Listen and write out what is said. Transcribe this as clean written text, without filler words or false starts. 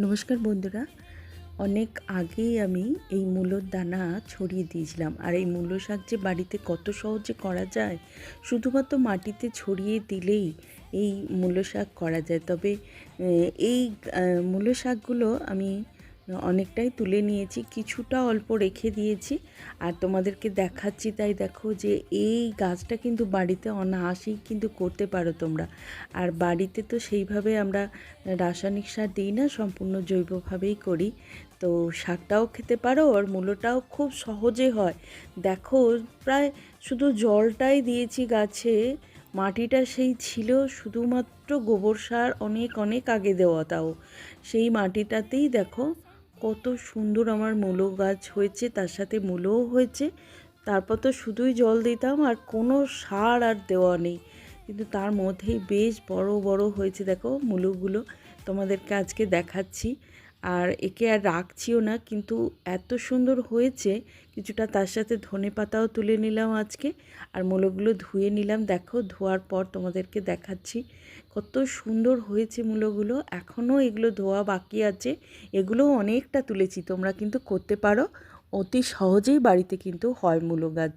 নমস্কার বন্ধুরা, অনেক আগেই আমি এই মূলোর দানা ছড়িয়ে দিয়েছিলাম। আর এই মূলো শাক যে বাড়িতে কত সহজে করা যায়, শুধুমাত্র মাটিতে ছড়িয়ে দিলেই এই মূলো শাক করা যায়। তবে এই মূলো শাকগুলো আমি অনেকটাই তুলে নিয়েছি, কিছুটা অল্প রেখে দিয়েছি আর তোমাদেরকে দেখাচ্ছি। তাই দেখো যে এই গাছটা কিন্তু বাড়িতে অনায়াসেই কিন্তু করতে পারো তোমরা। আর বাড়িতে তো সেইভাবে আমরা রাসায়নিক সার দিই না, সম্পূর্ণ জৈবভাবেই করি। তো শাকটাও খেতে পারো আর মূলোটাও খুব সহজে হয়। দেখো, প্রায় শুধু জলটাই দিয়েছি গাছে, মাটিটা সেই ছিল শুধুমাত্র গোবর সার অনেক অনেক আগে দেওয়া। তাও সেই মাটিটাতেই দেখো কত সুন্দর আমার মূলো গাছ হয়েছে, তার সাথে মূলোও হয়েছে। তারপর তো শুধুই জল দিতাম আর কোনো সার আর দেওয়া নেই, কিন্তু তার মধ্যেই বেশ বড় বড় হয়েছে। দেখো মূলোগুলো তোমাদেরকে আজকে দেখাচ্ছি। আর একে আর রাখছিও না, কিন্তু এত সুন্দর হয়েছে। কিছুটা তার সাথে ধনে পাতাও তুলে নিলাম আজকে, আর মূলোগুলো ধুয়ে নিলাম। দেখো ধোয়ার পর তোমাদেরকে দেখাচ্ছি কত সুন্দর হয়েছে মূলোগুলো। এখনও এগুলো ধোয়া বাকি আছে, এগুলোও অনেকটা তুলেছি। তোমরা কিন্তু করতে পারো, অতি সহজেই বাড়িতে কিন্তু হয় মূলো গাছ।